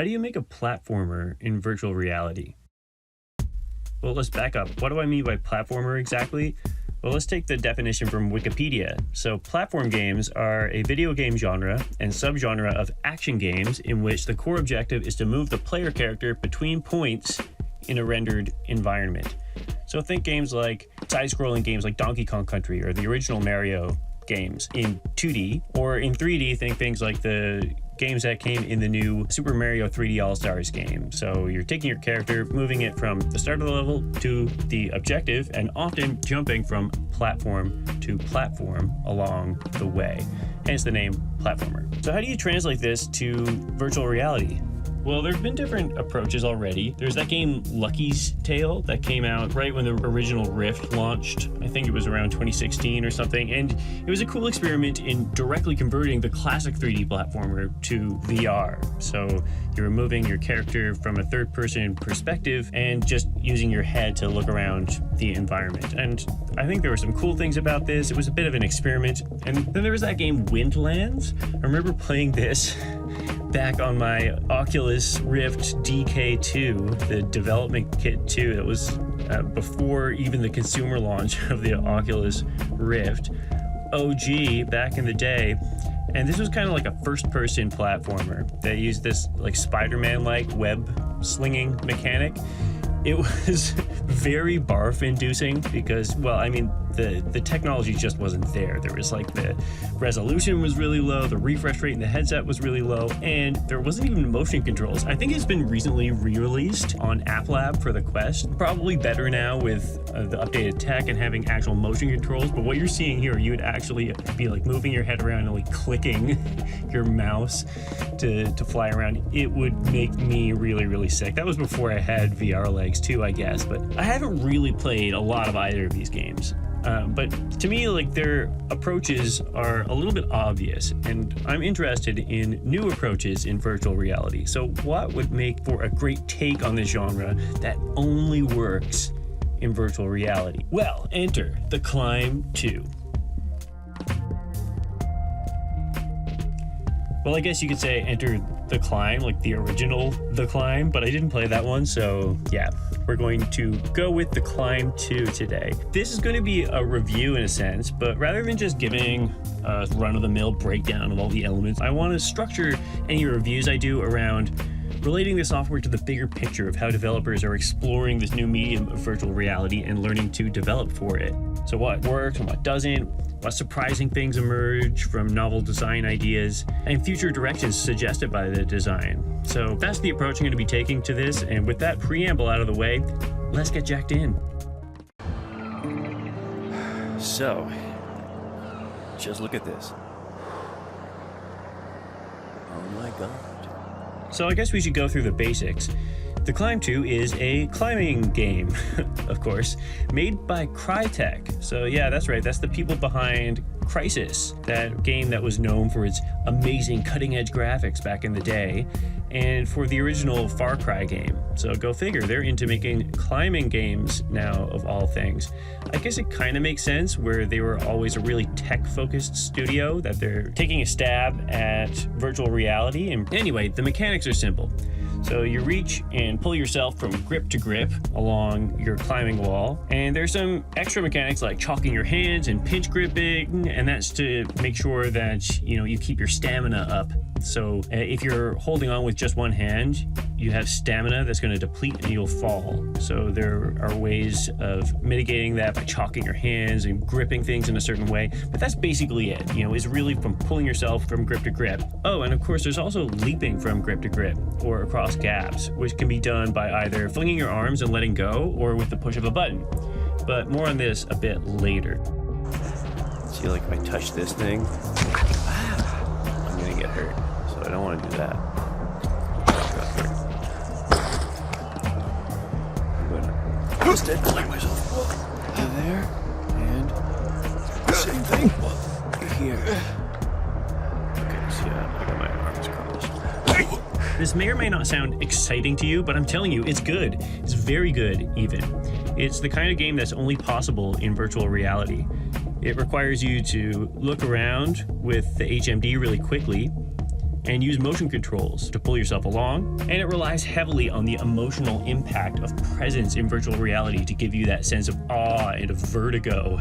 How do you make a platformer in virtual reality? Well, let's back up. What do I mean by platformer exactly? Well, let's take the definition from Wikipedia. So platform games are a video game genre and subgenre of action games in which the core objective is to move the player character between points in a rendered environment. So think games like side-scrolling games like Donkey Kong Country or the original Mario games in 2D, or in 3D, think things like the games that came in the new Super Mario 3D All-Stars game. So you're taking your character, moving it from the start of the level to the objective, and often jumping from platform to platform along the way. Hence the name platformer. So how do you translate this to virtual reality? Well, there have been different approaches already. There's that game Lucky's Tale that came out right when the original Rift launched. I think it was around 2016 or something. And it was a cool experiment in directly converting the classic 3D platformer to VR. So you're moving your character from a third-person perspective and just using your head to look around the environment. And I think there were some cool things about this. It was a bit of an experiment. And then there was that game Windlands. I remember playing this back on my Oculus Rift DK2, the development kit 2. That was before even the consumer launch of the Oculus Rift. OG back in the day. And this was kind of like a first-person platformer that used this like Spider-Man-like web slinging mechanic. It was very barf-inducing because, well, I mean, the technology just wasn't there. There was like the resolution was really low, the refresh rate in the headset was really low, and there wasn't even motion controls. I think it's been recently re-released on App Lab for the Quest. Probably better now with the updated tech and having actual motion controls, but what you're seeing here, you would actually be like moving your head around and like clicking your mouse to fly around. It would make me really, really sick. That was before I had VR legs too, I guess, but I haven't really played a lot of either of these games. But to me, like, their approaches are a little bit obvious, and I'm interested in new approaches in virtual reality. So what would make for a great take on this genre that only works in virtual reality? Well, enter The Climb 2. Well, I guess you could say enter The Climb, like the original The Climb, but I didn't play that one, so yeah, we're going to go with The Climb 2 today. This is going to be a review in a sense, but rather than just giving a run-of-the-mill breakdown of all the elements, I want to structure any reviews I do around relating the software to the bigger picture of how developers are exploring this new medium of virtual reality and learning to develop for it. So what works and what doesn't, what surprising things emerge from novel design ideas, and future directions suggested by the design. So that's the approach I'm going to be taking to this, and with that preamble out of the way, let's get jacked in. So, just look at this. Oh my god. So I guess we should go through the basics. The Climb 2 is a climbing game, of course, made by Crytek. So yeah, that's right, that's the people behind Crysis, that game that was known for its amazing cutting-edge graphics back in the day, and for the original Far Cry game. So go figure, they're into making climbing games now, of all things. I guess it kind of makes sense where they were always a really tech-focused studio, that they're taking a stab at virtual reality. And anyway, the mechanics are simple. So you reach and pull yourself from grip to grip along your climbing wall. And there's some extra mechanics like chalking your hands and pinch gripping, and that's to make sure that, you know, you keep your stamina up. So if you're holding on with just one hand, you have stamina that's going to deplete and you'll fall. So there are ways of mitigating that by chalking your hands and gripping things in a certain way. But that's basically it, you know, is really from pulling yourself from grip to grip. Oh, and of course, there's also leaping from grip to grip or across gaps, which can be done by either flinging your arms and letting go or with the push of a button. But more on this a bit later. See, like if I touch this thing, I'm gonna get hurt. So I don't want to do that. I'm gonna twist it, like myself there, and same thing here. Okay, so yeah, I got my arms crossed. This may or may not sound exciting to you, but I'm telling you, it's good. It's very good, even. It's the kind of game that's only possible in virtual reality. It requires you to look around with the HMD really quickly, and use motion controls to pull yourself along, and it relies heavily on the emotional impact of presence in virtual reality to give you that sense of awe and of vertigo.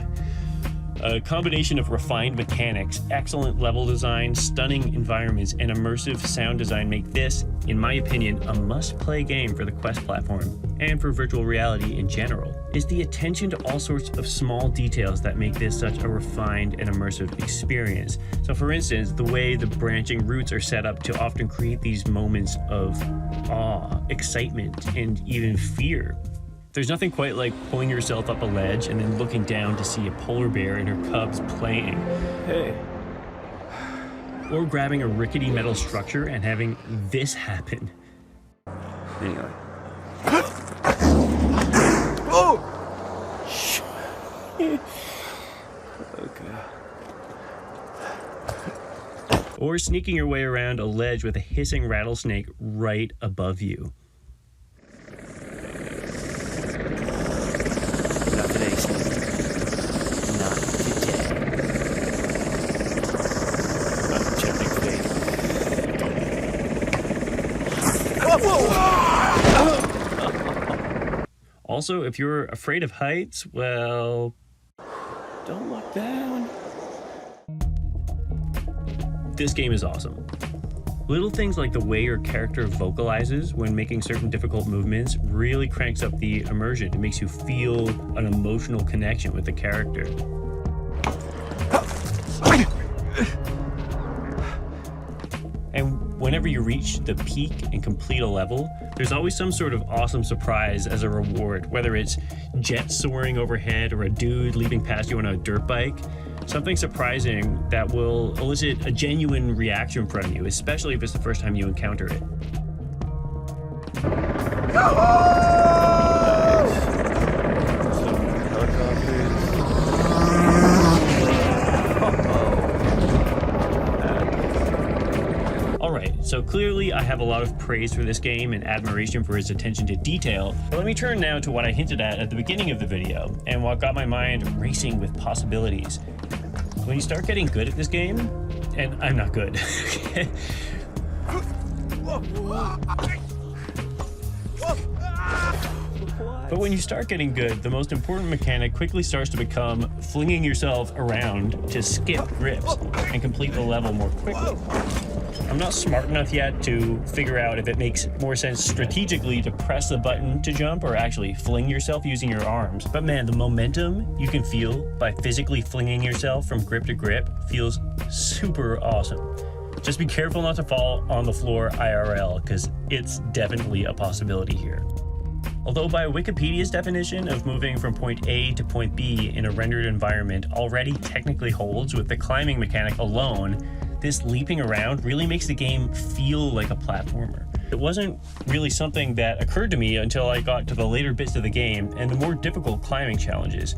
A combination of refined mechanics, excellent level design, stunning environments, and immersive sound design make this, in my opinion, a must-play game for the Quest platform, and for virtual reality in general. It's the attention to all sorts of small details that make this such a refined and immersive experience. So for instance, the way the branching routes are set up to often create these moments of awe, excitement, and even fear. There's nothing quite like pulling yourself up a ledge and then looking down to see a polar bear and her cubs playing. Hey. Or grabbing a rickety metal structure and having this happen. Anyway. Oh! Okay. Or sneaking your way around a ledge with a hissing rattlesnake right above you. Not today, Snake. Not today. I'm checking fate. Also, if you're afraid of heights, well, Don't look down. this game is awesome. Little things like the way your character vocalizes when making certain difficult movements really cranks up the immersion. It makes you feel an emotional connection with the character. And whenever you reach the peak and complete a level, there's always some sort of awesome surprise as a reward, whether it's jets soaring overhead or a dude leaping past you on a dirt bike. Something surprising that will elicit a genuine reaction from you, especially if it's the first time you encounter it. Alright, so clearly I have a lot of praise for this game and admiration for its attention to detail, but let me turn now to what I hinted at the beginning of the video, and what got my mind racing with possibilities. When you start getting good at this game, and I'm not good, okay? But when you start getting good, the most important mechanic quickly starts to become flinging yourself around to skip grips and complete the level more quickly. I'm not smart enough yet to figure out if it makes more sense strategically to press the button to jump or actually fling yourself using your arms. But man, the momentum you can feel by physically flinging yourself from grip to grip feels super awesome. Just be careful not to fall on the floor IRL, because it's definitely a possibility here. Although by Wikipedia's definition of moving from point A to point B in a rendered environment already technically holds with the climbing mechanic alone, this leaping around really makes the game feel like a platformer. It wasn't really something that occurred to me until I got to the later bits of the game and the more difficult climbing challenges.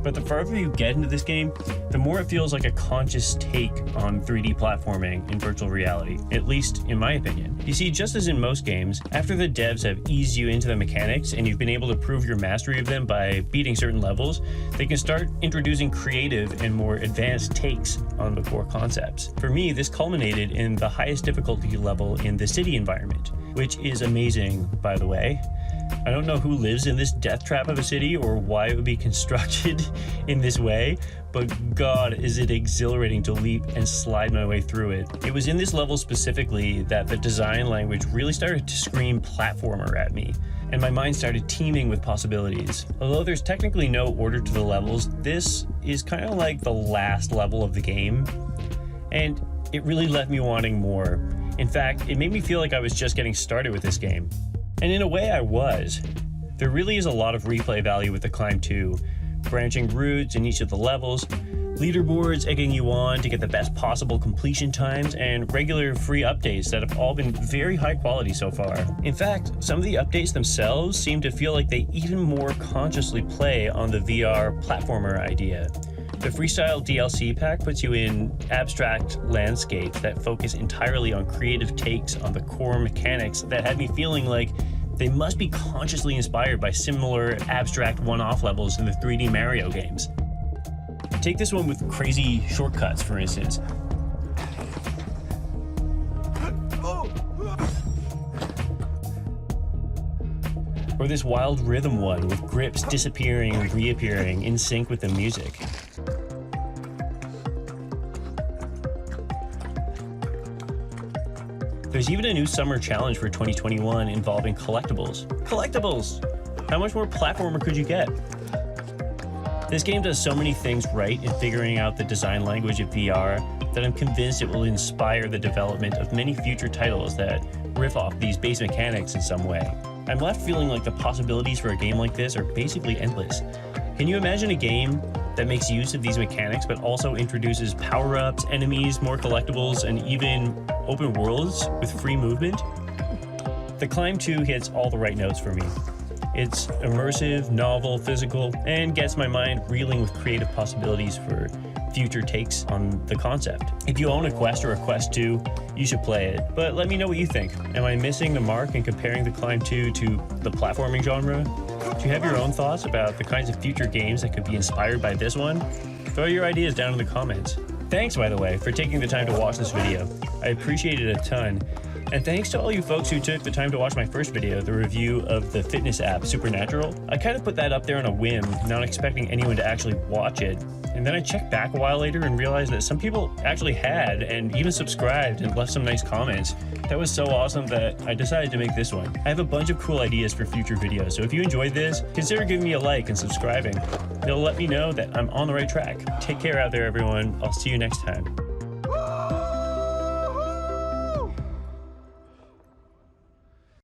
But the farther you get into this game, the more it feels like a conscious take on 3D platforming in virtual reality, at least in my opinion. You see, just as in most games, after the devs have eased you into the mechanics and you've been able to prove your mastery of them by beating certain levels, they can start introducing creative and more advanced takes on the core concepts. For me, this culminated in the highest difficulty level in the city environment, which is amazing, by the way. I don't know who lives in this death trap of a city or why it would be constructed in this way, but God, is it exhilarating to leap and slide my way through it. It was in this level specifically that the design language really started to scream platformer at me, and my mind started teeming with possibilities. Although there's technically no order to the levels, this is kind of like the last level of the game, and it really left me wanting more. In fact, it made me feel like I was just getting started with this game. And in a way I was. There really is a lot of replay value with the climb too. Branching routes in each of the levels, leaderboards egging you on to get the best possible completion times, and regular free updates that have all been very high quality so far. In fact, some of the updates themselves seem to feel like they even more consciously play on the VR platformer idea. The Freestyle DLC pack puts you in abstract landscapes that focus entirely on creative takes on the core mechanics that had me feeling like they must be consciously inspired by similar abstract one-off levels in the 3D Mario games. Take this one with crazy shortcuts, for instance. Or this wild rhythm one with grips disappearing and reappearing in sync with the music. There's even a new summer challenge for 2021 involving collectibles. Collectibles! How much more platformer could you get? This game does so many things right in figuring out the design language of VR that I'm convinced it will inspire the development of many future titles that riff off these base mechanics in some way. I'm left feeling like the possibilities for a game like this are basically endless. Can you imagine a game that makes use of these mechanics but also introduces power-ups, enemies, more collectibles, and even open worlds with free movement? The Climb 2 hits all the right notes for me. It's immersive, novel, physical, and gets my mind reeling with creative possibilities for future takes on the concept. If you own a Quest or a Quest 2, you should play it, but let me know what you think. Am I missing the mark in comparing the Climb 2 to the platforming genre? Do you have your own thoughts about the kinds of future games that could be inspired by this one? Throw your ideas down in the comments. Thanks, by the way, for taking the time to watch this video. I appreciate it a ton. And thanks to all you folks who took the time to watch my first video, the review of the fitness app Supernatural. I kind of put that up there on a whim, not expecting anyone to actually watch it. And then I checked back a while later and realized that some people actually had and even subscribed and left some nice comments. That was so awesome that I decided to make this one. I have a bunch of cool ideas for future videos, so if you enjoyed this, consider giving me a like and subscribing. It'll let me know that I'm on the right track. Take care out there, everyone. I'll see you next time.